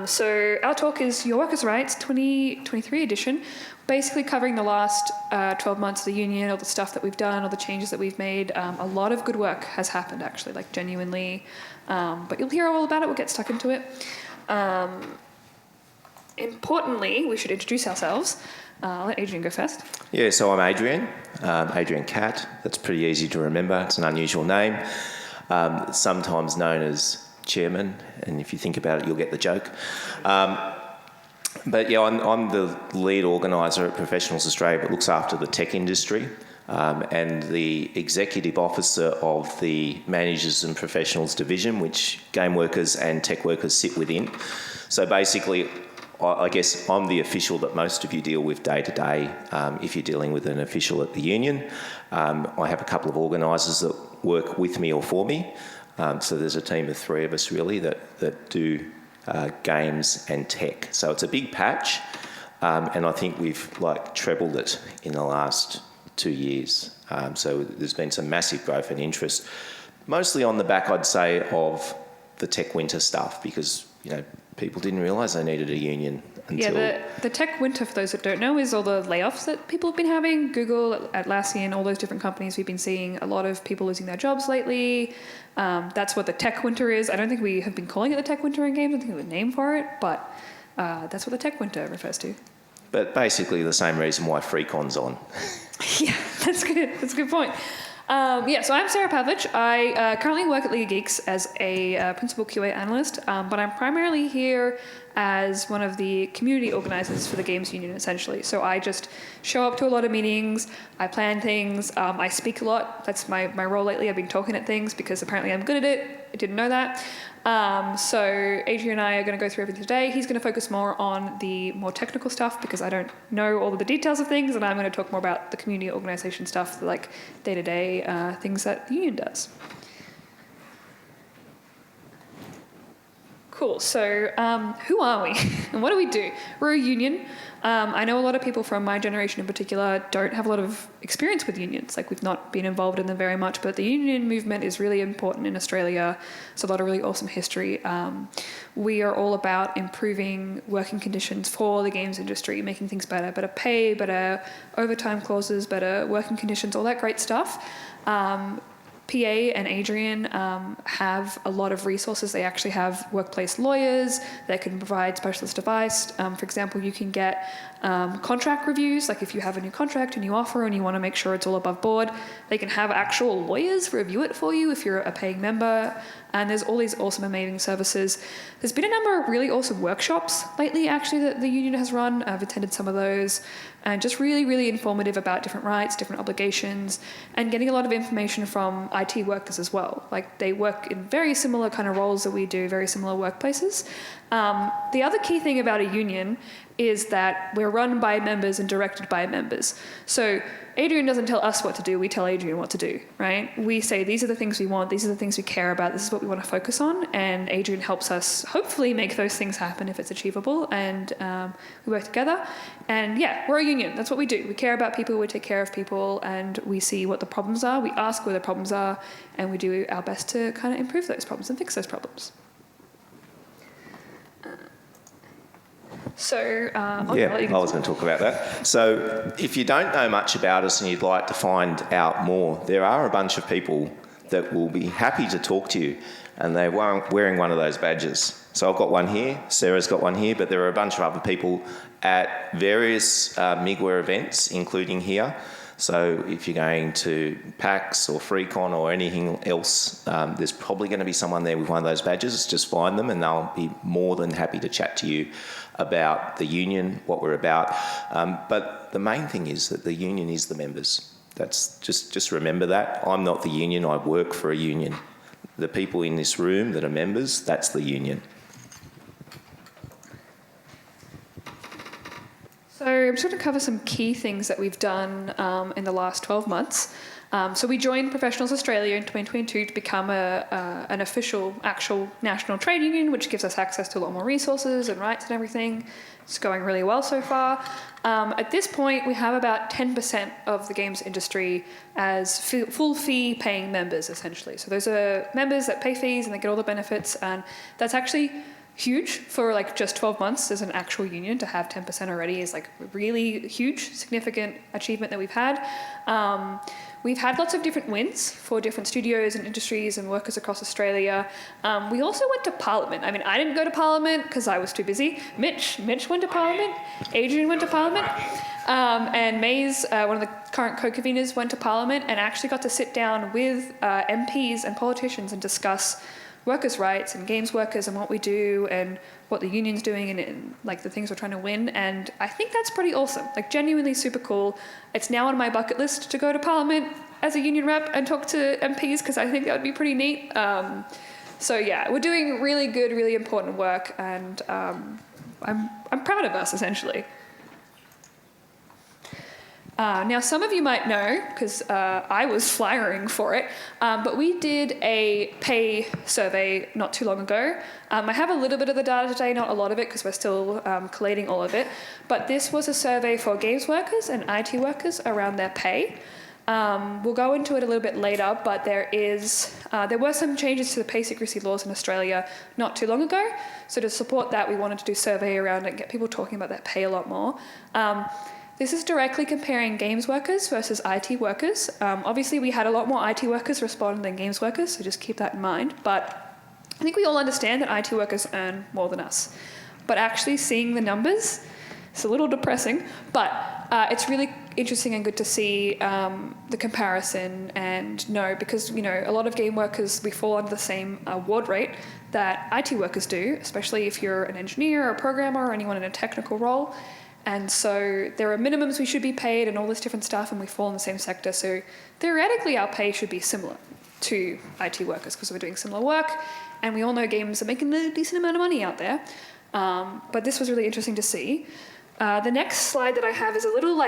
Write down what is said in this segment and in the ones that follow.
So our talk is Your Workers' Rights 2023 edition, basically covering the last 12 months of the union, all the stuff that we've done, all the changes that we've made. A lot of good work has happened, actually, like genuinely. But you'll hear all about it. We'll get stuck into it. Importantly, we should introduce ourselves. I'll let Adrian go first. Yeah, so I'm Adrian, Adrian Catt. That's pretty easy to remember. It's an unusual name. Sometimes known as chairman, and if you think about it, you'll get the joke. But yeah, I'm the lead organiser at Professionals Australia, but looks after the tech industry, and the executive officer of the Managers and Professionals division, which game workers and tech workers sit within. So basically, I guess I'm the official that most of you deal with day to day if you're dealing with an official at the union. I have a couple of organisers that work with me or for me. So there's a team of three of us really that do games and tech. So it's a big patch, and I think we've trebled it in the last 2 years. So there's been some massive growth and interest, mostly on the back, I'd say, of the tech winter stuff, because people didn't realise they needed a union until... Yeah, the tech winter, for those that don't know, is all the layoffs that people have been having. Google, Atlassian, all those different companies, we've been seeing a lot of people losing their jobs lately. That's what the tech winter is. I don't think we have been calling it the tech winter in games. I think we have a name for it, but that's what the tech winter refers to. But basically the same reason why FreeCon's on. Yeah, that's good. That's a good point. So I'm Sarah Pavlich. I currently work at League of Geeks as a principal QA analyst, but I'm primarily here as one of the community organisers for the Games Union, essentially. So I just show up to a lot of meetings, I plan things, I speak a lot. That's my role lately. I've been talking at things because apparently I'm good at it. I didn't know that. So Adrian and I are going to go through everything today. He's going to focus more on the more technical stuff because I don't know all of the details of things, and I'm going to talk more about the community organisation stuff, like day-to-day things that the union does. Cool. So who are we and what do we do? We're a union. I know a lot of people from my generation in particular don't have a lot of experience with unions. We've not been involved in them very much, but the union movement is really important in Australia. It's a lot of really awesome history. We are all about improving working conditions for the games industry, making things better pay, better overtime clauses, better working conditions, all that great stuff. PA and Adrian have a lot of resources. They actually have workplace lawyers that can provide specialist advice. For example, you can get contract reviews. If you have a new contract, a new offer, and you want to make sure it's all above board, they can have actual lawyers review it for you if you're a paying member. And there's all these awesome, amazing services. There's been a number of really awesome workshops lately, actually, that the union has run. I've attended some of those, and just really, really informative about different rights, different obligations, and getting a lot of information from IT workers as well. They work in very similar kind of roles that we do, very similar workplaces. The other key thing about a union is that we're run by members and directed by members. So Adrian doesn't tell us what to do, we tell Adrian what to do, right? We say, these are the things we want, these are the things we care about, this is what we want to focus on, and Adrian helps us hopefully make those things happen if it's achievable, and we work together. And yeah, we're a union, that's what we do. We care about people, we take care of people, and we see what the problems are, we ask where the problems are, and we do our best to kind of improve those problems and fix those problems. So, I was going to talk about that. So if you don't know much about us and you'd like to find out more, there are a bunch of people that will be happy to talk to you, and they're wearing one of those badges. So I've got one here, Sarah's got one here, but there are a bunch of other people at various MIGWA events, including here. So if you're going to PAX or FreeCon or anything else, there's probably going to be someone there with one of those badges. Just find them and they'll be more than happy to chat to you about the union, what we're about. But the main thing is that the union is the members. That's just remember that. I'm not the union, I work for a union. The people in this room that are members, that's the union. So I'm just going to cover some key things that we've done in the last 12 months. So we joined Professionals Australia in 2022 to become an official, actual national trade union, which gives us access to a lot more resources and rights and everything. It's going really well so far. At this point, we have about 10% of the games industry as full fee paying members, essentially. So those are members that pay fees and they get all the benefits, and that's actually huge for like just 12 months as an actual union. To have 10% already is like really huge, significant achievement that we've had. We've had lots of different wins for different studios and industries and workers across Australia. We also went to Parliament. I mean, I didn't go to Parliament because I was too busy. Mitch went to Parliament. Adrian went to Parliament. And Maze, one of the current co-conveners, went to Parliament and actually got to sit down with MPs and politicians and discuss workers' rights and games workers and what we do and what the union's doing and like the things we're trying to win. And I think that's pretty awesome, like genuinely super cool. It's now on my bucket list to go to Parliament as a union rep and talk to MPs because I think that would be pretty neat. So yeah, we're doing really good, really important work, and I'm proud of us, essentially. Now, some of you might know, because I was flyering for it, but we did a pay survey not too long ago. I have a little bit of the data today, not a lot of it, because we're still collating all of it. But this was a survey for games workers and IT workers around their pay. We'll go into it a little bit later, but there were some changes to the pay secrecy laws in Australia not too long ago. So to support that, we wanted to do a survey around it and get people talking about their pay a lot more. This is directly comparing games workers versus IT workers. Obviously, we had a lot more IT workers respond than games workers, so just keep that in mind. But I think we all understand that IT workers earn more than us. But actually seeing the numbers, it's a little depressing, but it's really interesting and good to see the comparison and know, because a lot of game workers, we fall under the same award rate that IT workers do, especially if you're an engineer or a programmer or anyone in a technical role. And so there are minimums we should be paid and all this different stuff, and we fall in the same sector. So theoretically, our pay should be similar to IT workers because we're doing similar work, and we all know games are making a decent amount of money out there. But this was really interesting to see. The next slide that I have is a little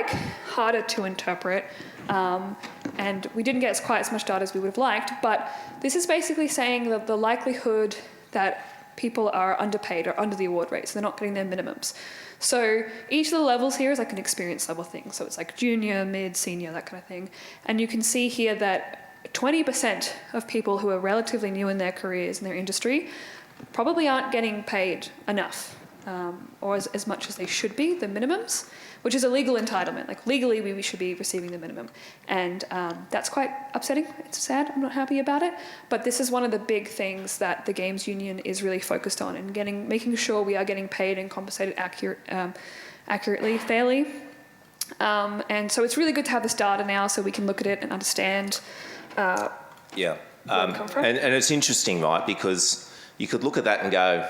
harder to interpret, and we didn't get quite as much data as we would have liked, but this is basically saying that the likelihood that people are underpaid or under the award rate, so they're not getting their minimums. So each of the levels here is like an experience level thing. So it's like junior, mid, senior, that kind of thing. And you can see here that 20% of people who are relatively new in their careers in their industry probably aren't getting paid enough, or as much as they should be, the minimums, which is a legal entitlement. Like legally, we should be receiving the minimum. And that's quite upsetting. It's sad. I'm not happy about it. But this is one of the big things that the Games Union is really focused on, and making sure we are getting paid and compensated accurately, fairly. And so it's really good to have this data now so we can look at it and understand where it comes from. And it's interesting, right? Because you could look at that and go,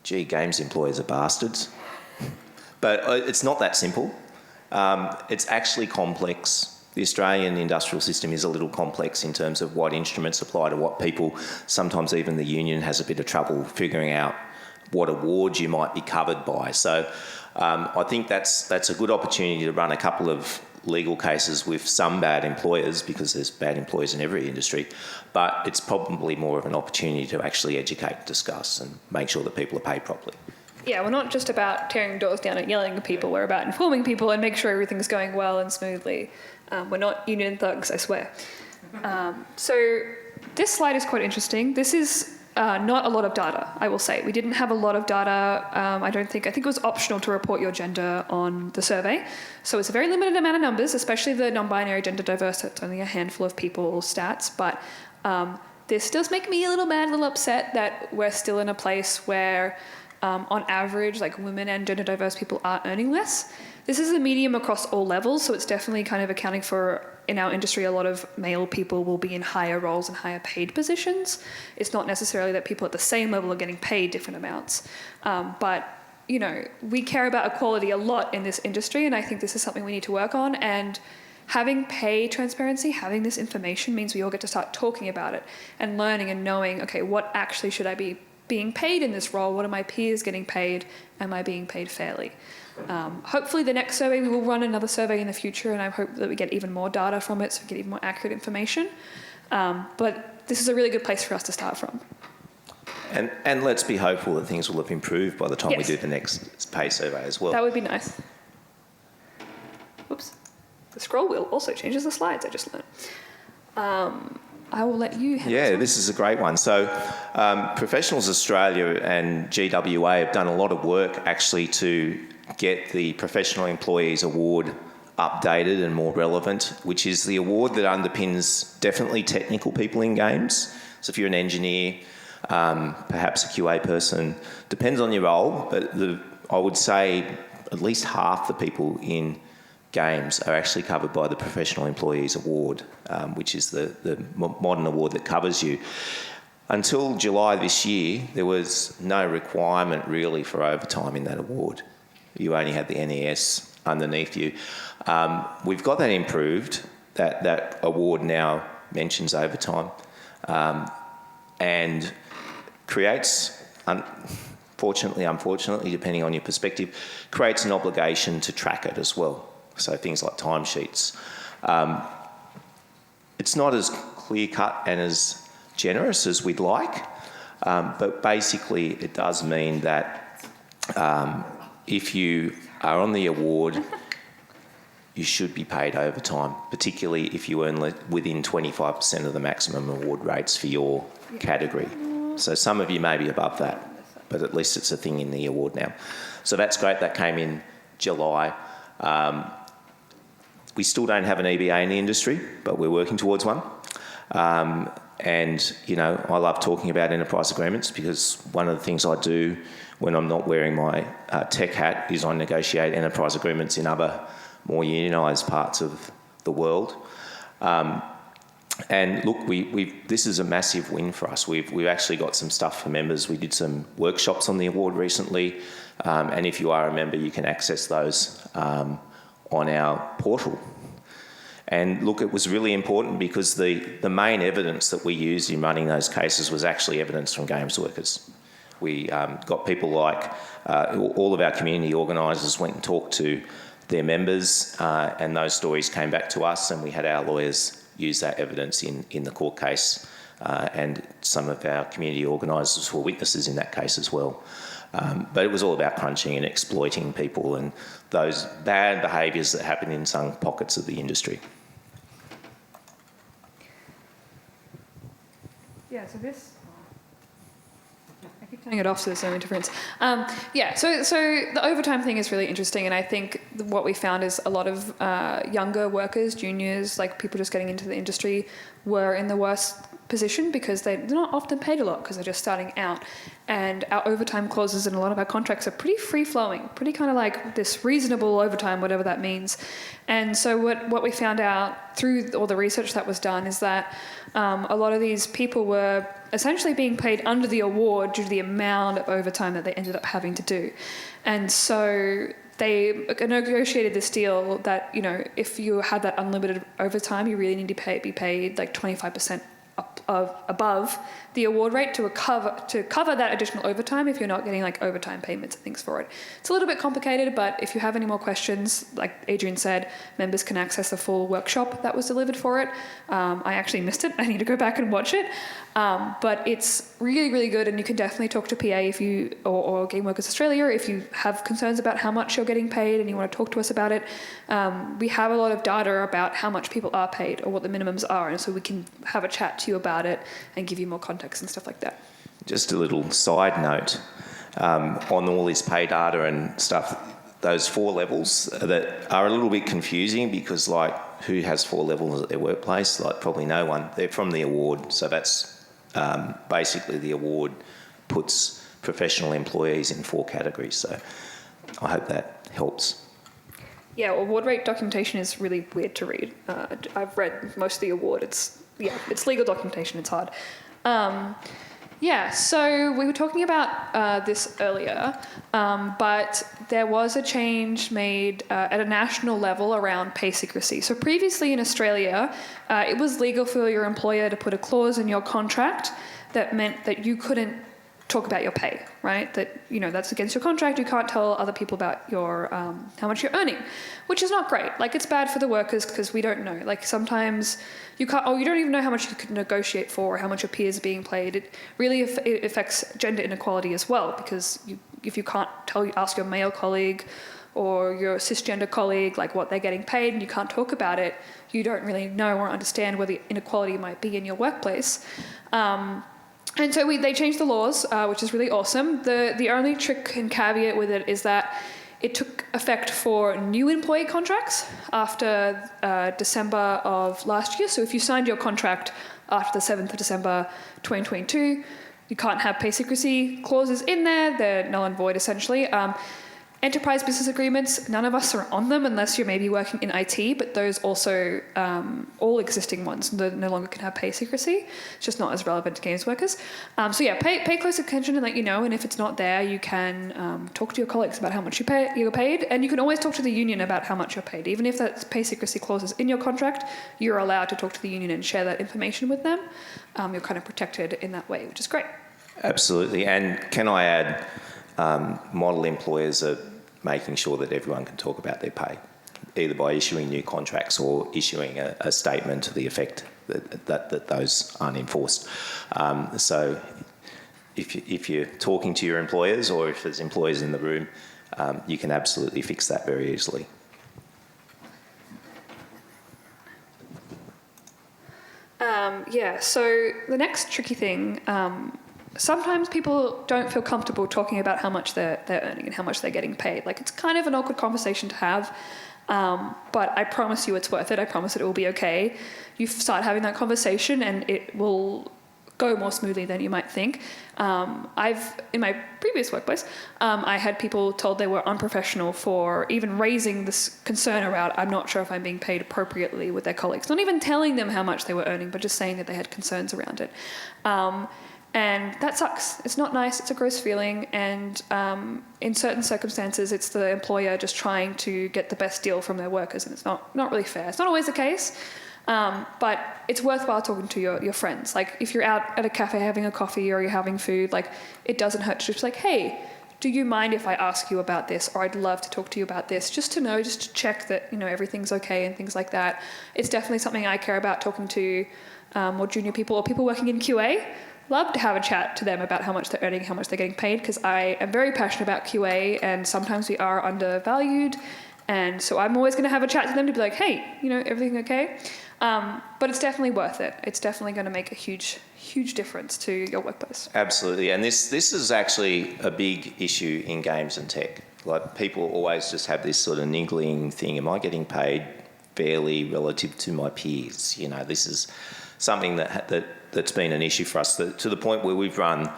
gee, games employers are bastards. But it's not that simple. It's actually complex. The Australian industrial system is a little complex in terms of what instruments apply to what people. Sometimes even the union has a bit of trouble figuring out what awards you might be covered by. So I think that's a good opportunity to run a couple of legal cases with some bad employers, because there's bad employers in every industry, but it's probably more of an opportunity to actually educate, discuss and make sure that people are paid properly. Yeah, we're not just about tearing doors down and yelling at people. We're about informing people and make sure everything's going well and smoothly. We're not union thugs, I swear. So this slide is quite interesting. This is not a lot of data, I will say. We didn't have a lot of data. I think it was optional to report your gender on the survey. So it's a very limited amount of numbers, especially the non-binary gender diverse. It's only a handful of people stats. But this does make me a little mad, a little upset that we're still in a place where on average, women and gender diverse people are earning less. This is a medium across all levels, so it's definitely kind of accounting for, in our industry, a lot of male people will be in higher roles and higher paid positions. It's not necessarily that people at the same level are getting paid different amounts. But, we care about equality a lot in this industry, and I think this is something we need to work on. And having pay transparency, having this information means we all get to start talking about it and learning and knowing, okay, what actually should I be being paid in this role? What are my peers getting paid? Am I being paid fairly? Hopefully the next survey, we will run another survey in the future, and I hope that we get even more data from it so we get even more accurate information. But this is a really good place for us to start from. And let's be hopeful that things will have improved by the time we do the next pay survey as well. That would be nice. Whoops. The scroll wheel also changes the slides, I just learned. I will let you handle Yeah, this is a great one. So Professionals Australia and GWA have done a lot of work actually to get the Professional Employees Award updated and more relevant, which is the award that underpins definitely technical people in games. So if you're an engineer, perhaps a QA person, depends on your role, but I would say at least half the people in games are actually covered by the Professional Employees Award, which is the modern award that covers you. Until July this year, there was no requirement really for overtime in that award. You only had the NES underneath you. We've got that improved. That award now mentions overtime and creates, unfortunately, depending on your perspective, creates an obligation to track it as well. So things like timesheets. It's not as clear-cut and as generous as we'd like, but basically it does mean that if you are on the award, you should be paid overtime, particularly if you earn within 25% of the maximum award rates for your category. So some of you may be above that, but at least it's a thing in the award now. So that's great. That came in July. We still don't have an EBA in the industry, but we're working towards one. And, you know, I love talking about enterprise agreements because one of the things I do when I'm not wearing my tech hat is I negotiate enterprise agreements in other more unionised parts of the world. And look, this is a massive win for us. We've actually got some stuff for members. We did some workshops on the award recently, and if you are a member, you can access those on our portal. And look, it was really important because the main evidence that we used in running those cases was actually evidence from games workers. We got people like all of our community organisers went and talked to their members, and those stories came back to us, and we had our lawyers use that evidence in the court case, and some of our community organisers were witnesses in that case as well. But it was all about crunching and exploiting people and those bad behaviours that happen in some pockets of the industry. Yeah, so this... I keep turning it off so there's no interference. So the overtime thing is really interesting, and I think what we found is a lot of younger workers, juniors, like people just getting into the industry, were in the worst position because they're not often paid a lot because they're just starting out. And our overtime clauses in a lot of our contracts are pretty free-flowing, pretty kind of like this reasonable overtime, whatever that means. And so what we found out through all the research that was done is that a lot of these people were essentially being paid under the award due to the amount of overtime that they ended up having to do. And so they negotiated this deal that, you know, if you had that unlimited overtime, you really need to be paid like 25% above the award rate to cover that additional overtime if you're not getting like overtime payments and things for it. It's a little bit complicated, but if you have any more questions, like Adrian said, members can access the full workshop that was delivered for it. I actually missed it. I need to go back and watch it. But it's really, really good, and you can definitely talk to PA if you or Game Workers Australia if you have concerns about how much you're getting paid and you want to talk to us about it. We have a lot of data about how much people are paid or what the minimums are, and so we can have a chat to you about it and give you more context and stuff like that. Just a little side note on all this pay data and stuff, those 4 levels that are a little bit confusing because, like, who has 4 levels at their workplace? Like, probably no one. They're from the award, so that's basically the award puts professional employees in 4 categories. So I hope that helps. Yeah, award rate documentation is really weird to read. I've read most of the award. It's legal documentation. It's hard. So we were talking about this earlier, but there was a change made at a national level around pay secrecy. So previously in Australia, it was legal for your employer to put a clause in your contract that meant that you couldn't talk about your pay, right? That, you know, that's against your contract. You can't tell other people about your how much you're earning, which is not great. Like, it's bad for the workers because we don't know. Like, sometimes you can't, you don't even know how much you could negotiate for or how much your peers are being paid. It really it affects gender inequality as well, because if you can't ask your male colleague or your cisgender colleague, like what they're getting paid, and you can't talk about it, you don't really know or understand where the inequality might be in your workplace. And so they changed the laws, which is really awesome. The only trick and caveat with it is that it took effect for new employee contracts after December of last year. So if you signed your contract after the 7th of December 2022, you can't have pay secrecy clauses in there. They're null and void, essentially. Enterprise business agreements, none of us are on them unless you're maybe working in IT, but those also, all existing ones no longer can have pay secrecy. It's just not as relevant to games workers. So yeah, pay close attention and let you know, and if it's not there, you can talk to your colleagues about how much you're paid, and you can always talk to the union about how much you're paid. Even if that pay secrecy clause is in your contract, you're allowed to talk to the union and share that information with them. You're kind of protected in that way, which is great. Absolutely. And can I add, model employers are making sure that everyone can talk about their pay, either by issuing new contracts or issuing a statement to the effect that those aren't enforced. So if you're talking to your employers, or if there's employers in the room, you can absolutely fix that very easily. So the next tricky thing, sometimes people don't feel comfortable talking about how much they're earning and how much they're getting paid. Like, it's kind of an awkward conversation to have, but I promise you it's worth it. I promise it will be okay. You start having that conversation and it will go more smoothly than you might think. In my previous workplace, I had people told they were unprofessional for even raising this concern around, I'm not sure if I'm being paid appropriately with their colleagues. Not even telling them how much they were earning, but just saying that they had concerns around it. And that sucks. It's not nice. It's a gross feeling. And in certain circumstances, it's the employer just trying to get the best deal from their workers, and it's not really fair. It's not always the case, but it's worthwhile talking to your friends. Like, if you're out at a cafe having a coffee or you're having food, like, it doesn't hurt to just like, hey, do you mind if I ask you about this? Or I'd love to talk to you about this, just to know, just to check that, everything's okay and things like that. It's definitely something I care about, talking to more junior people or people working in QA. Love to have a chat to them about how much they're earning, how much they're getting paid, because I am very passionate about QA, and sometimes we are undervalued, and so I'm always going to have a chat to them to be like, hey, everything okay? But it's definitely worth it. It's definitely going to make a huge difference to your workplace. Absolutely, and this is actually a big issue in games and tech. Like, people always just have this sort of niggling thing, am I getting paid fairly relative to my peers? This is something that's been an issue for us, to the point where we've run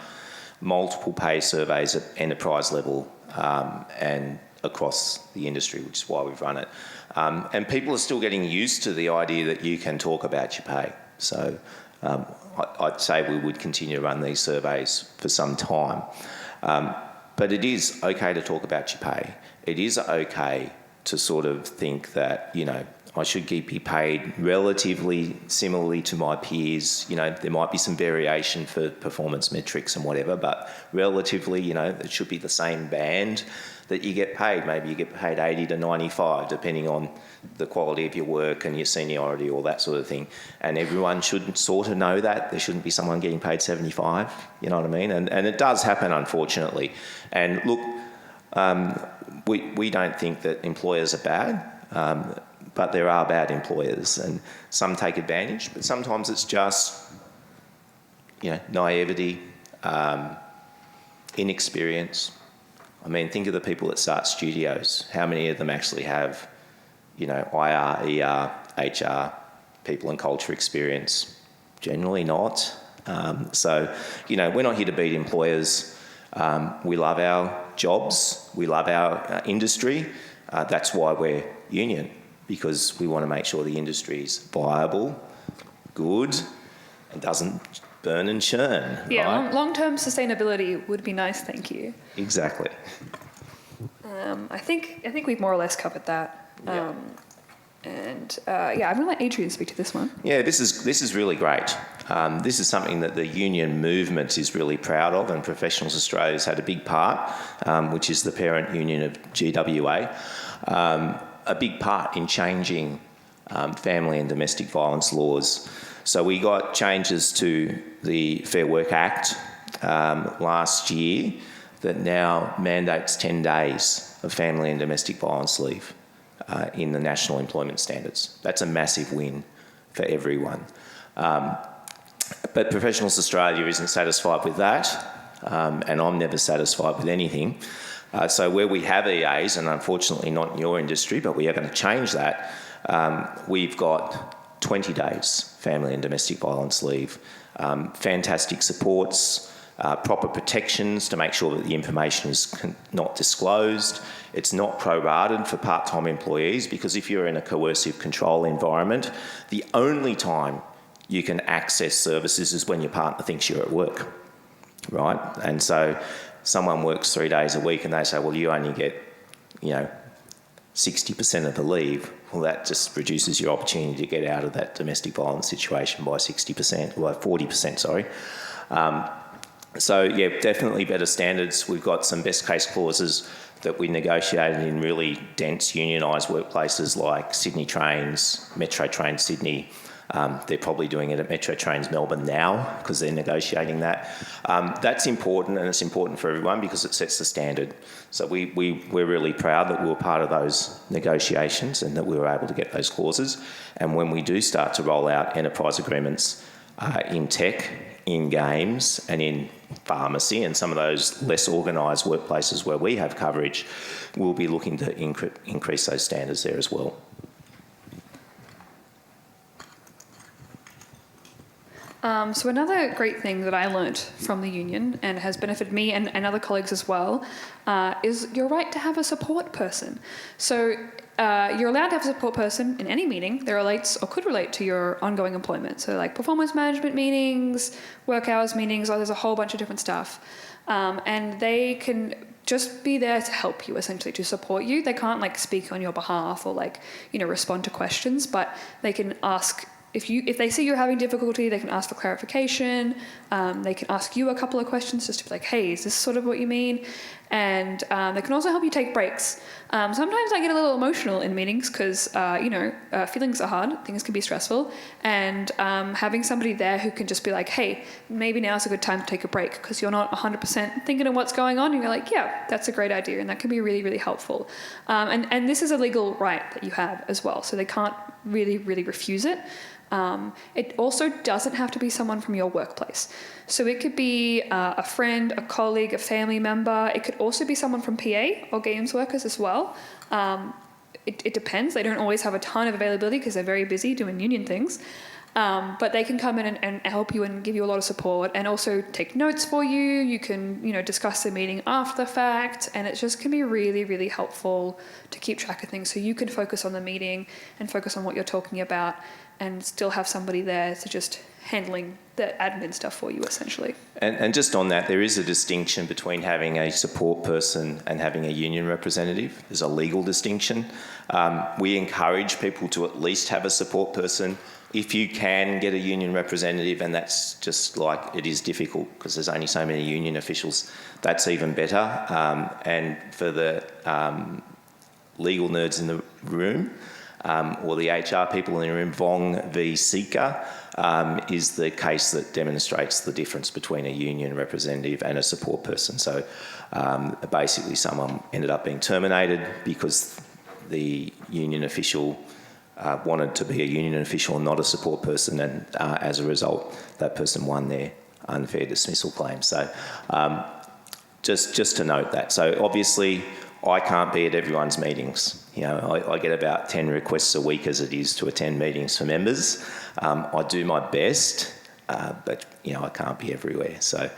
multiple pay surveys at enterprise level and across the industry, which is why we've run it. And people are still getting used to the idea that you can talk about your pay. So I'd say we would continue to run these surveys for some time. But it is okay to talk about your pay. It is okay to sort of think that, I should be paid relatively similarly to my peers. There might be some variation for performance metrics and whatever, but relatively, it should be the same band that you get paid. Maybe you get paid 80 to 95, depending on the quality of your work and your seniority, all that sort of thing. And everyone should sort of know that. There shouldn't be someone getting paid 75, you know what I mean? And it does happen, unfortunately. And look, we don't think that employers are bad. But there are bad employers, and some take advantage, but sometimes it's just, naivety, inexperience. I mean, think of the people that start studios. How many of them actually have, IR, ER, HR, people and culture experience? Generally not. So, we're not here to beat employers. We love our jobs. We love our industry. That's why we're union, because we want to make sure the industry is viable, good, and doesn't burn and churn. Yeah, right? Long-term sustainability would be nice, thank you. Exactly. I think we've more or less covered that. Yeah. I'm going to let Adrian speak to this one. Yeah, this is really great. This is something that the union movement is really proud of, and Professionals Australia's had a big part, which is the parent union of GWA. A big part in changing family and domestic violence laws. So we got changes to the Fair Work Act last year that now mandates 10 days of family and domestic violence leave in the national employment standards. That's a massive win for everyone. But Professionals Australia isn't satisfied with that, and I'm never satisfied with anything. So where we have EAs, and unfortunately not in your industry, but we are going to change that, we've got 20 days family and domestic violence leave, fantastic supports, proper protections to make sure that the information is not disclosed. It's not prorated for part-time employees, because if you're in a coercive control environment, the only time you can access services is when your partner thinks you're at work, right? And so someone works 3 days a week and they say, well, you only get, 60% of the leave. Well, that just reduces your opportunity to get out of that domestic violence situation by 60%, well, 40%, sorry. So, yeah, definitely better standards. We've got some best case clauses that we negotiated in really dense unionised workplaces like Sydney Trains, Metro Trains Sydney. They're probably doing it at Metro Trains Melbourne now because they're negotiating that. That's important, and it's important for everyone because it sets the standard. So we're really proud that we were part of those negotiations and that we were able to get those clauses. And when we do start to roll out enterprise agreements in tech, in games and in pharmacy and some of those less organised workplaces where we have coverage, we'll be looking to increase those standards there as well. So another great thing that I learnt from the union and has benefited me and other colleagues as well is your right to have a support person. So you're allowed to have a support person in any meeting that relates or could relate to your ongoing employment. So like performance management meetings, work hours meetings, there's a whole bunch of different stuff. And they can just be there to help you, essentially, to support you. They can't speak on your behalf or respond to questions, but they can ask. If they see you're having difficulty, they can ask for clarification. They can ask you a couple of questions just to be like, hey, is this sort of what you mean? And they can also help you take breaks. Sometimes I get a little emotional in meetings because, feelings are hard, things can be stressful. And having somebody there who can just be like, hey, maybe now's a good time to take a break because you're not 100% thinking of what's going on. And you're like, yeah, that's a great idea. And that can be really, really helpful. And this is a legal right that you have as well. So they can't really, really refuse it. It also doesn't have to be someone from your workplace. So it could be a friend, a colleague, a family member. It could also be someone from PA or games workers as well. It depends. They don't always have a ton of availability because they're very busy doing union things. But they can come in and help you and give you a lot of support and also take notes for you. You can, discuss the meeting after the fact, and it just can be really, really helpful to keep track of things so you can focus on the meeting and focus on what you're talking about and still have somebody there to just handling the admin stuff for you, essentially. And just on that, there is a distinction between having a support person and having a union representative. There's a legal distinction. We encourage people to at least have a support person. If you can get a union representative, and that's just it is difficult because there's only so many union officials, that's even better. And for the legal nerds in the room, or the HR people in the room, Vong v Seeker is the case that demonstrates the difference between a union representative and a support person. So basically someone ended up being terminated because the union official wanted to be a union official and not a support person, and as a result that person won their unfair dismissal claim. So just to note that. So obviously I can't be at everyone's meetings. I get about 10 requests a week as it is to attend meetings for members. I do my best, but I can't be everywhere. So,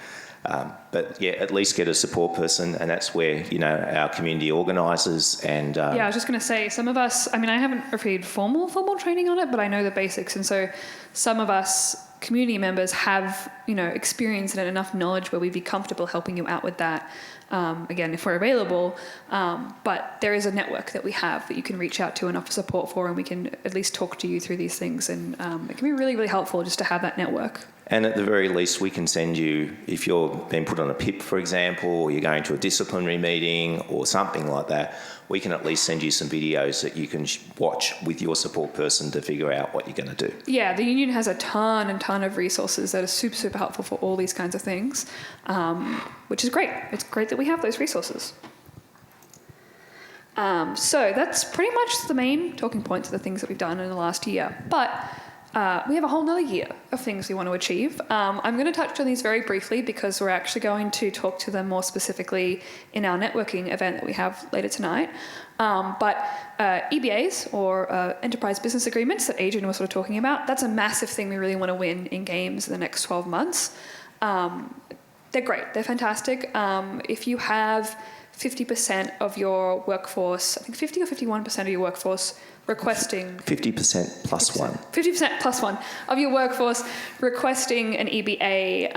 but yeah, at least get a support person, and that's where our community organisers and I was just going to say, some of us. I haven't received formal training on it, but I know the basics, and so some of us community members have experience and enough knowledge where we'd be comfortable helping you out with that. Again, if we're available, but there is a network that we have that you can reach out to and offer support for, and we can at least talk to you through these things, and it can be really, really helpful just to have that network. And at the very least, we can send you, if you're being put on a PIP, for example, or you're going to a disciplinary meeting or something like that, we can at least send you some videos that you can watch with your support person to figure out what you're going to do. Yeah, the union has a ton of resources that are super, super helpful for all these kinds of things, which is great. It's great that we have those resources. So that's pretty much the main talking points of the things that we've done in the last year. But we have a whole nother year of things we want to achieve. I'm going to touch on these very briefly because we're actually going to talk to them more specifically in our networking event that we have later tonight. But EBAs, or enterprise business agreements that Adrian was sort of talking about, that's a massive thing we really want to win in games in the next 12 months. They're great. They're fantastic. If you have 50% of your workforce, I think 50 or 51% of your workforce requesting... 50% plus 1. 50% plus 1 of your workforce requesting an EBA.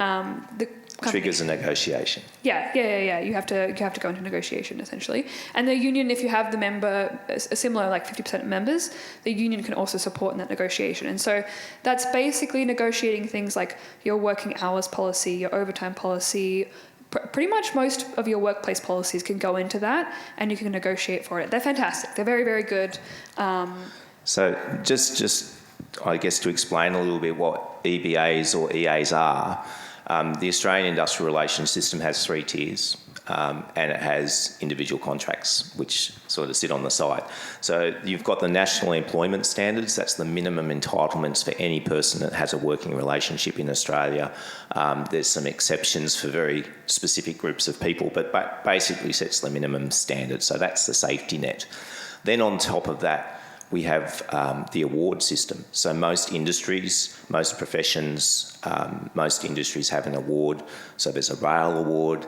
The company, triggers a negotiation. Yeah. You have to go into negotiation, essentially. And the union, if you have the member, a similar, like 50% of members, the union can also support in that negotiation. And so that's basically negotiating things like your working hours policy, your overtime policy. Pretty much most of your workplace policies can go into that, and you can negotiate for it. They're fantastic. They're very, very good. So just I guess to explain a little bit what EBAs or EAs are, the Australian Industrial Relations System has 3 tiers, and it has individual contracts which sort of sit on the side. So you've got the National Employment Standards, that's the minimum entitlements for any person that has a working relationship in Australia. There's some exceptions for very specific groups of people, but basically sets the minimum standard. So that's the safety net. Then on top of that, we have the award system. So most industries, most professions, most industries have an award. So there's a rail award,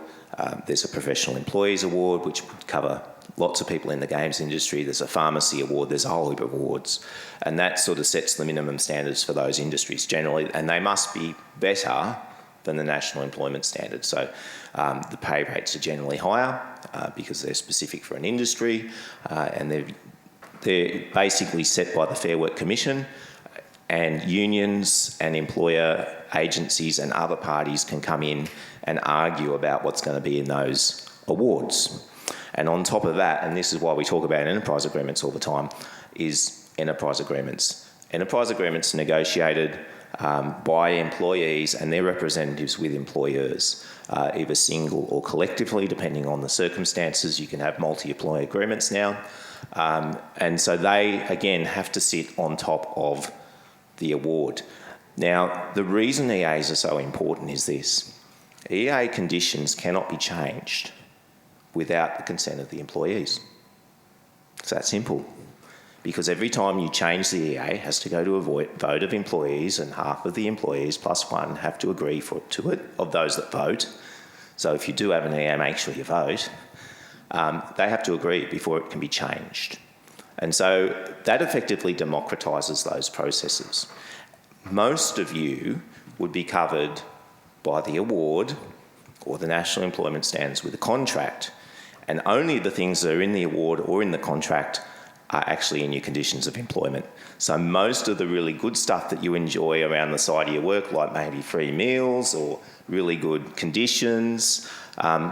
there's a professional employees award, which would cover lots of people in the games industry. There's a pharmacy award, there's a whole heap of awards. And that sort of sets the minimum standards for those industries generally, and they must be better than the National Employment Standards. So the pay rates are generally higher because they're specific for an industry, and they're basically set by the Fair Work Commission, and unions and employer agencies and other parties can come in and argue about what's going to be in those awards. And on top of that, and this is why we talk about enterprise agreements all the time, is enterprise agreements. Enterprise agreements are negotiated by employees and their representatives with employers, either single or collectively, depending on the circumstances. You can have multi-employer agreements now. And so they, again, have to sit on top of the award. Now, the reason EAs are so important is this. EA conditions cannot be changed without the consent of the employees. It's that simple. Because every time you change the EA, it has to go to a vote of employees, and half of the employees plus 1 have to agree to it, of those that vote. So if you do have an EA, make sure you vote. They have to agree before it can be changed. And so that effectively democratises those processes. Most of you would be covered by the award or the National Employment Standards with a contract, and only the things that are in the award or in the contract are actually in your conditions of employment. So most of the really good stuff that you enjoy around the side of your work, like maybe free meals or really good conditions,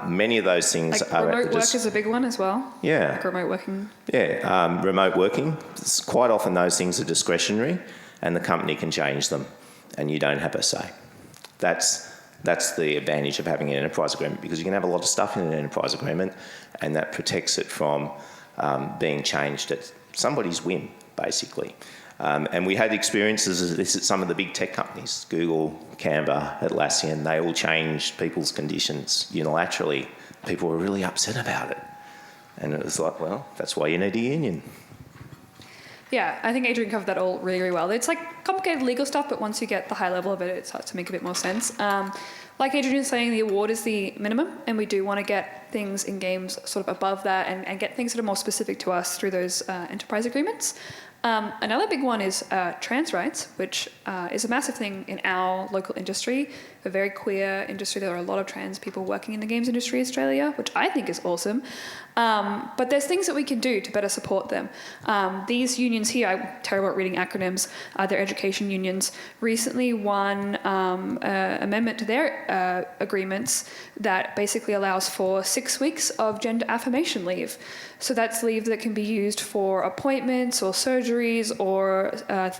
many of those things like are... remote work is a big one as well. Yeah. Like remote working. Yeah, remote working. Quite often those things are discretionary and the company can change them and you don't have a say. That's the advantage of having an enterprise agreement, because you can have a lot of stuff in an enterprise agreement and that protects it from being changed at somebody's whim, basically. And we had experiences of this at some of the big tech companies, Google, Canva, Atlassian. They all changed people's conditions unilaterally. People were really upset about it. And it was like, well, that's why you need a union. Yeah, I think Adrian covered that all really, really well. It's like complicated legal stuff, but once you get the high level of it, it starts to make a bit more sense. Like Adrian was saying, the award is the minimum, and we do want to get things in games sort of above that and get things that are more specific to us through those enterprise agreements. Another big one is trans rights, which is a massive thing in our local industry. a very queer industry. There are a lot of trans people working in the games industry in Australia, which I think is awesome. But there's things that we can do to better support them. These unions here, I'm terrible at reading acronyms, they're education unions, recently won an amendment to their agreements that basically allows for 6 weeks of gender affirmation leave. So that's leave that can be used for appointments or surgeries or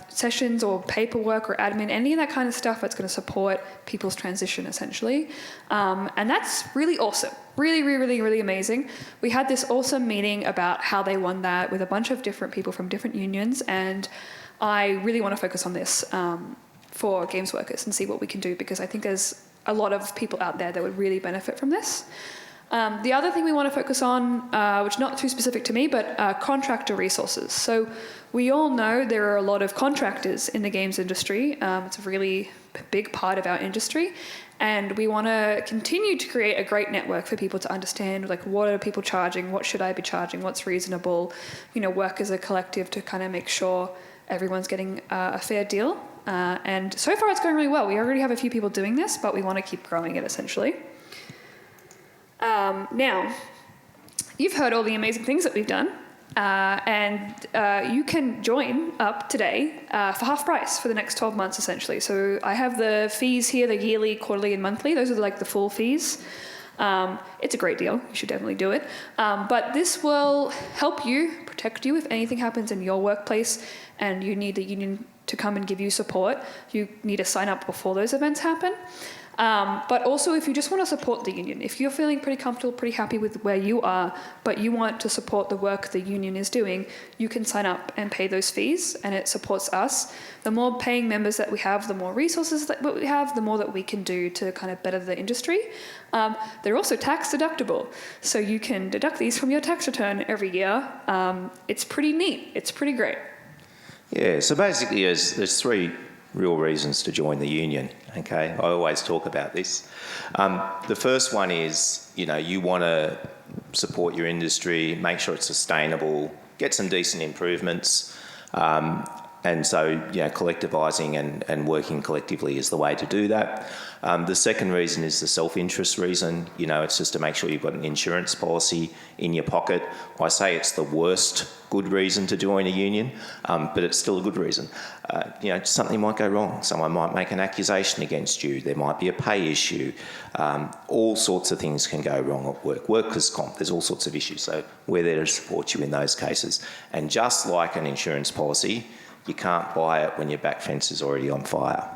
sessions or paperwork or admin, any of that kind of stuff that's going to support people's transition, essentially. And that's really awesome. Really, really, really, really amazing. We had this awesome meeting about how they won that with a bunch of different people from different unions, and I really want to focus on this for games workers and see what we can do, because I think there's a lot of people out there that would really benefit from this. The other thing we want to focus on, which is not too specific to me, but contractor resources. So we all know there are a lot of contractors in the games industry. It's a really big part of our industry. And we want to continue to create a great network for people to understand, like, what are people charging? What should I be charging? What's reasonable? Work as a collective to kind of make sure everyone's getting a fair deal. And so far it's going really well. We already have a few people doing this, but we want to keep growing it, essentially. Now, you've heard all the amazing things that we've done, and you can join up today for half price for the next 12 months, essentially. So I have the fees here, the yearly, quarterly, and monthly. Those are like the full fees. It's a great deal. You should definitely do it. But this will help you, protect you if anything happens in your workplace and you need the union to come and give you support. You need to sign up before those events happen. But also, if you just want to support the union, if you're feeling pretty comfortable, pretty happy with where you are, but you want to support the work the union is doing, you can sign up and pay those fees, and it supports us. The more paying members that we have, the more resources that we have, the more that we can do to kind of better the industry. They're also tax deductible, so you can deduct these from your tax return every year. It's pretty neat. It's pretty great. Yeah, so basically there's three real reasons to join the union, okay? I always talk about this. The first one is, you want to support your industry, make sure it's sustainable, get some decent improvements, and so, collectivising and working collectively is the way to do that. The second reason is the self-interest reason. It's just to make sure you've got an insurance policy in your pocket. I say it's the worst good reason to join a union, but it's still a good reason. Something might go wrong. Someone might make an accusation against you. There might be a pay issue. All sorts of things can go wrong at work. Workers' comp, there's all sorts of issues. So we're there to support you in those cases. And just like an insurance policy, you can't buy it when your back fence is already on fire.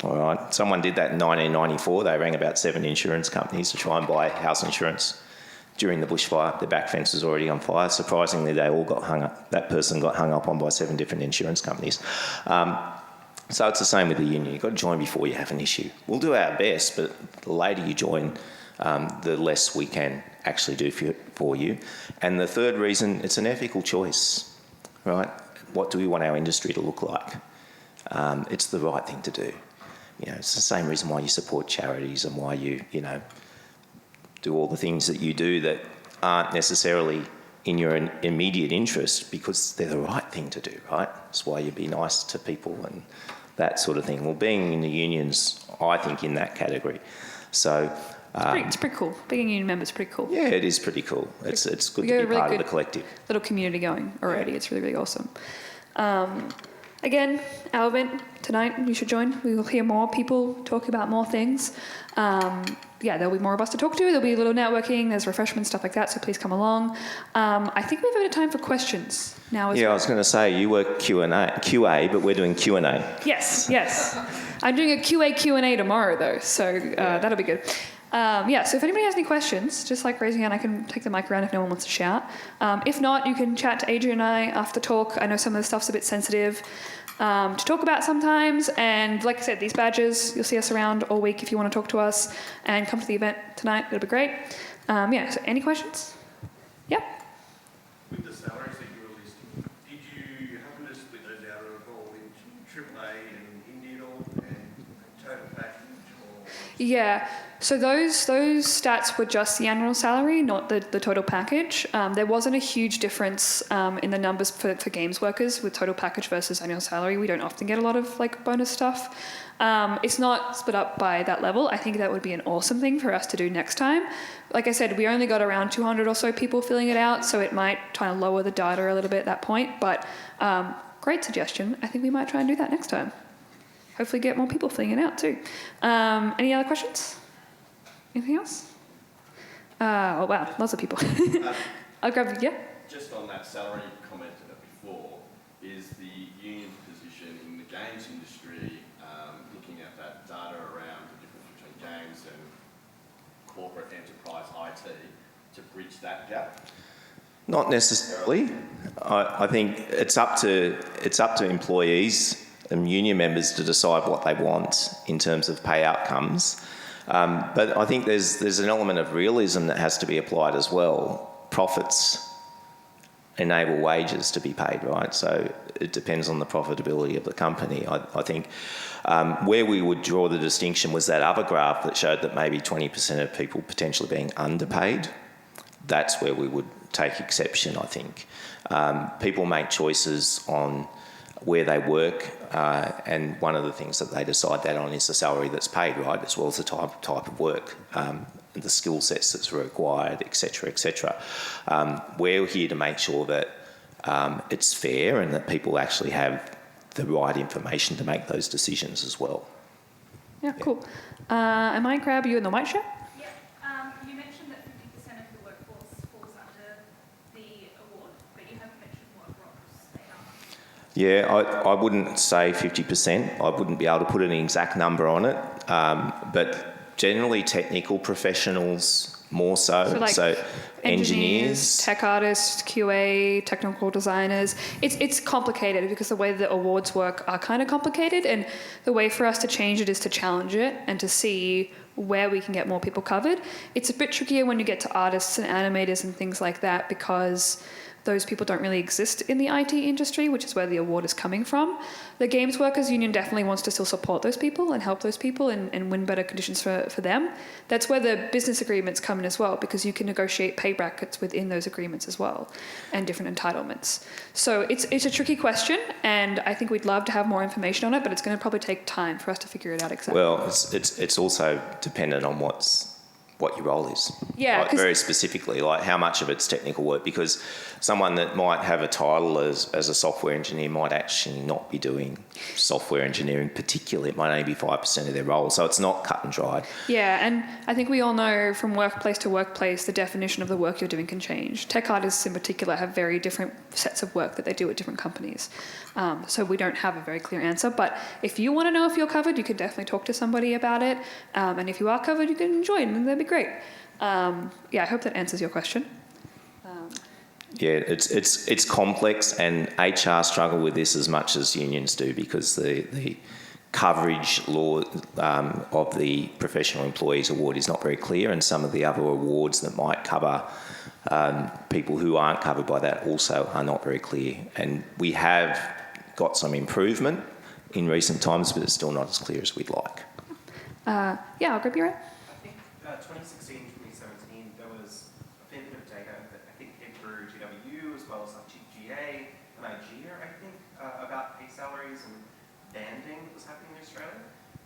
All right. Someone did that in 1994. They rang about 7 insurance companies to try and buy house insurance. During the bushfire, the back fence was already on fire. Surprisingly, they all got hung up. That person got hung up on by 7 different insurance companies. So it's the same with the union. You've got to join before you have an issue. We'll do our best, but the later you join, the less we can actually do for you. And the third reason, it's an ethical choice, right? What do we want our industry to look like? It's the right thing to do. It's the same reason why you support charities and why you do all the things that you do that aren't necessarily in your immediate interest, because they're the right thing to do, right? That's why you be nice to people and that sort of thing. Well, being in the unions, I think, in that category. So it's pretty cool. Being a union member is pretty cool. Yeah, it is pretty cool. It's good to be really part of the collective. Little community going already. Yeah. It's really, really awesome. Again, our event tonight, you should join. We will hear more people talk about more things. There'll be more of us to talk to. There'll be a little networking. There's refreshments, stuff like that, so please come along. I think we have a bit of time for questions now as well. I was going to say, you were QA, but we're doing Q&A. Yes. I'm doing a Q&A tomorrow, though, so that'll be good. So if anybody has any questions, just raise your hand. I can take the mic around if no one wants to shout. If not, you can chat to Adrian and I after talk. I know some of the stuff's a bit sensitive to talk about sometimes. And like I said, these badges, you'll see us around all week if you want to talk to us. And come to the event tonight. It'll be great. So any questions? Yep. With the salaries that you were listing, did you happen to split those out at all into AAA and Indian and total package? Or? Yeah. So those stats were just the annual salary, not the total package. There wasn't a huge difference in the numbers for games workers with total package versus annual salary. We don't often get a lot of like bonus stuff. It's not split up by that level. I think that would be an awesome thing for us to do next time. Like I said, we only got around 200 or so people filling it out, so it might try and lower the data a little bit at that point. But great suggestion. I think we might try and do that next time. Hopefully get more people filling it out too. Any other questions? Anything else? Oh wow, lots of people. I'll grab, yeah? Just on that salary you commented before, is the union position in the games industry, looking at that data around the difference between games and corporate enterprise IT, to bridge that gap? Not necessarily. I think it's up to employees and union members to decide what they want in terms of pay outcomes. But I think there's an element of realism that has to be applied as well. Profits enable wages to be paid, right? So it depends on the profitability of the company. I think where we would draw the distinction was that other graph that showed that maybe 20% of people potentially being underpaid. That's where we would take exception, I think. People make choices on where they work, and one of the things that they decide that on is the salary that's paid, right, as well as the type of work, the skill sets that's required, etc., etc. We're here to make sure that it's fair and that people actually have the right information to make those decisions as well. Yeah, cool. I might grab you in the white shirt. You mentioned that 50% of the workforce falls under the award, but you haven't mentioned what roles they are. Yeah, I wouldn't say 50%. I wouldn't be able to put an exact number on it, but generally technical professionals more so. So engineers, tech artists, QA, technical designers. It's complicated because the way the awards work are kind of complicated, and the way for us to change it is to challenge it and to see where we can get more people covered. It's a bit trickier when you get to artists and animators and things like that, because those people don't really exist in the IT industry, which is where the award is coming from. The Games Workers Union definitely wants to still support those people and help those people and win better conditions for them. That's where the business agreements come in as well, because you can negotiate pay brackets within those agreements as well, and different entitlements. So it's a tricky question, and I think we'd love to have more information on it, but it's going to probably take time for us to figure it out exactly. Well, it's also dependent on what your role is. Yeah, like very specifically, like how much of it's technical work, because someone that might have a title as a software engineer might actually not be doing software engineering particularly. It might only be 5% of their role, so it's not cut and dried. Yeah, and I think we all know from workplace to workplace the definition of the work you're doing can change. Tech artists in particular have very different sets of work that they do at different companies. So we don't have a very clear answer, but if you want to know if you're covered, you could definitely talk to somebody about it, and if you are covered, you can join, and that'd be great. I hope that answers your question. Yeah, it's complex, and HR struggle with this as much as unions do, because the coverage law of the Professional Employees Award is not very clear, and some of the other awards that might cover people who aren't covered by that also are not very clear. And we have got some improvement in recent times, but it's still not as clear as we'd like. I'll grab you right. I think 2016, 2017, there was a fair bit of data that I think came through GWA as well as like GCAP and IGEA, I think, about pay salaries and banding that was happening in Australia.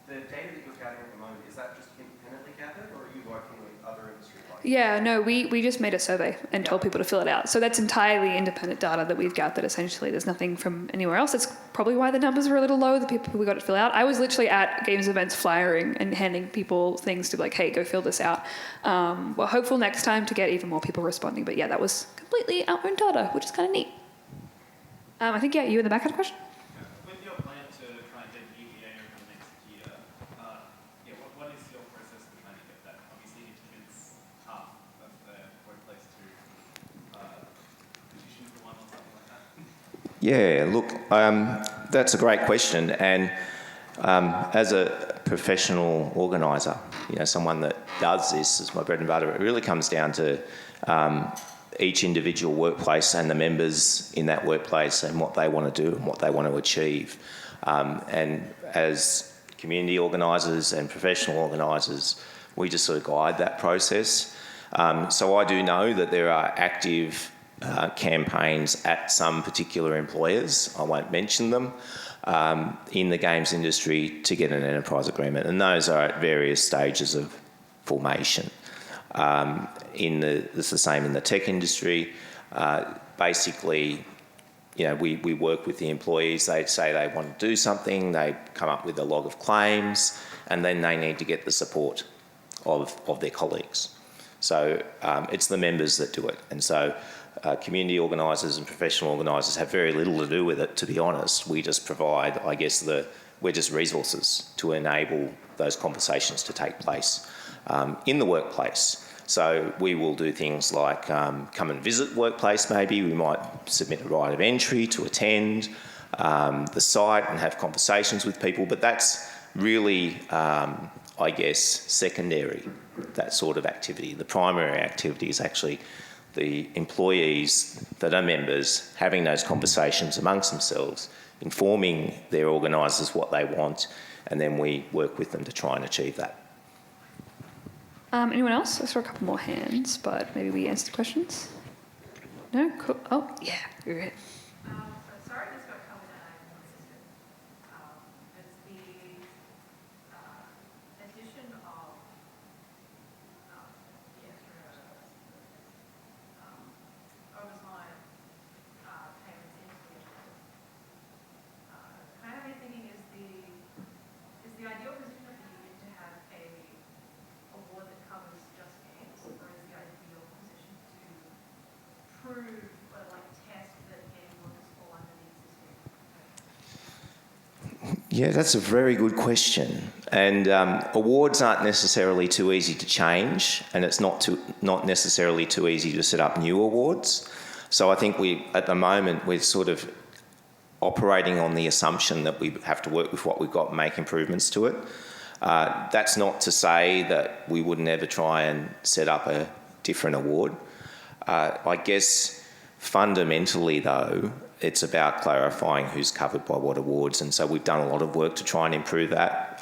The data that you're gathering at the moment, is that just independently gathered, or are you working with other industry bodies? Yeah, no, we just made a survey and told people to fill it out. So that's entirely independent data that we've gathered, essentially. There's nothing from anywhere else. That's probably why the numbers were a little low, the people we got to fill out. I was literally at games events flyering and handing people things to be like, hey, go fill this out. We're hopeful next time to get even more people responding. But yeah, that was completely our own data, which is kind of neat. I think, you in the back had a question? With your plan to try and get EPA over the next year, what is your process for trying to get that? Obviously, it convince half of the workplace to petition for one or something like that. Yeah, look, that's a great question, and as a professional organiser, someone that does this as my bread and butter, it really comes down to each individual workplace and the members in that workplace and what they want to do and what they want to achieve. And as community organisers and professional organisers, We just sort of guide that process. So I do know that there are active campaigns at some particular employers, I won't mention them, in the games industry to get an enterprise agreement, and those are at various stages of formation. It's the same in the tech industry. Basically, we work with the employees. They say they want to do something, they come up with a log of claims, and then they need to get the support of their colleagues. So it's the members that do it. And so community organisers and professional organisers have very little to do with it, to be honest. We just provide, I guess, we're just resources to enable those conversations to take place in the workplace. So we will do things like come and visit workplace maybe. We might submit a right of entry to attend the site and have conversations with people, but that's really, I guess, secondary, that sort of activity. The primary activity is actually the employees that are members having those conversations amongst themselves, informing their organisers what they want, and then we work with them to try and achieve that. Anyone else? I saw a couple more hands, but maybe we answered questions. No? Cool. Oh, yeah, you're it. Sorry, this got covered and I'm consistent. It's the addition of overtime payments into the agreement. Kind of my thinking is the ideal position of the union to have a award that covers just games, or is the ideal position to prove or like test that game workers fall under the existing? Yeah, that's a very good question. And awards aren't necessarily too easy to change, and it's not necessarily too easy to set up new awards. So I think at the moment, we're sort of operating on the assumption that we have to work with what we've got and make improvements to it. That's not to say that we would never try and set up a different award. I guess fundamentally, though, it's about clarifying who's covered by what awards, and so we've done a lot of work to try and improve that,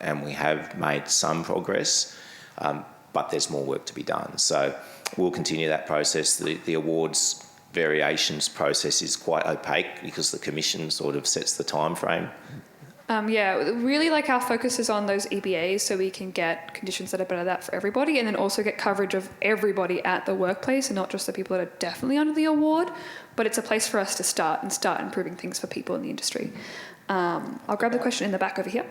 and we have made some progress, but there's more work to be done. So we'll continue that process. The awards variations process is quite opaque because the Commission sort of sets the time frame. Really like our focus is on those EBAs so we can get conditions that are better that for everybody, and then also get coverage of everybody at the workplace and not just the people that are definitely under the award, but it's a place for us to start improving things for people in the industry. I'll grab the question in the back over here.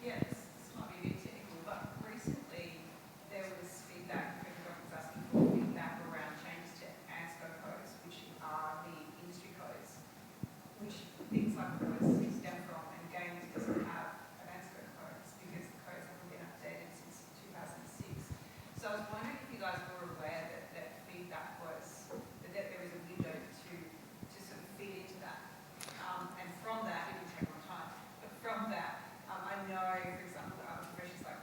Yeah, this might be a bit technical, but recently there was feedback, everyone was asking for feedback around changes to ANSCO codes, which are the industry codes, which things like codes stem from, and games doesn't have an ANSCO codes because the codes haven't been updated since 2006. So I was wondering if you guys were aware that feedback was, that there was a window to sort of feed into that. And from that, it can take more time, but from that, I know, for example, that other professions like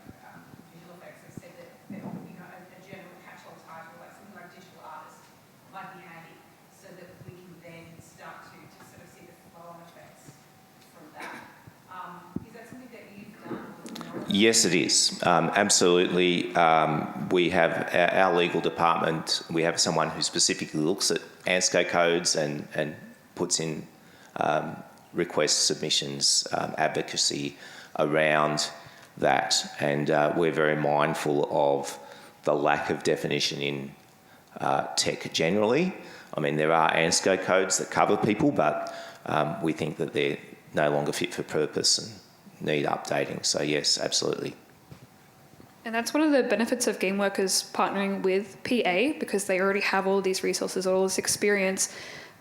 visual effects have said that a general catch-all title, like something like digital artist, might be handy, so that we can then start to sort of see the flow-on effects from that. Is that something that you've done? Yes, it is. Absolutely. We have our legal department, we have someone who specifically looks at ANSCO codes and puts in request submissions, advocacy around that, and we're very mindful of the lack of definition in tech generally. I mean, there are ANSCO codes that cover people, but we think that they're no longer fit for purpose and need updating. So yes, absolutely. And that's one of the benefits of game workers partnering with PA, because they already have all these resources, all this experience.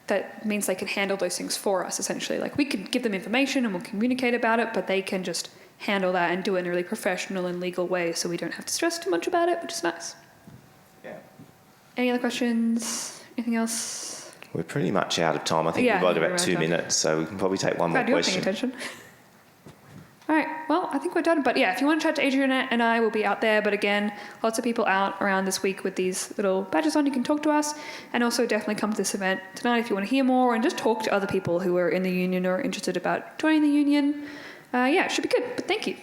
That means they can handle those things for us, essentially. Like, we can give them information and we'll communicate about it, but they can just handle that and do it in a really professional and legal way, so we don't have to stress too much about it, which is nice. Yeah. Any other questions? Anything else? We're pretty much out of time. I think we've got about 2 minutes, so we can probably take one more Glad you're question. paying attention. All right, well, I think we're done. But yeah, if you want to chat to Adrian and I, we'll be out there. But again, lots of people out around this week with these little badges on. You can talk to us. And also definitely come to this event tonight if you want to hear more, and just talk to other people who are in the union or interested about joining the union. Yeah, it should be good. But thank you.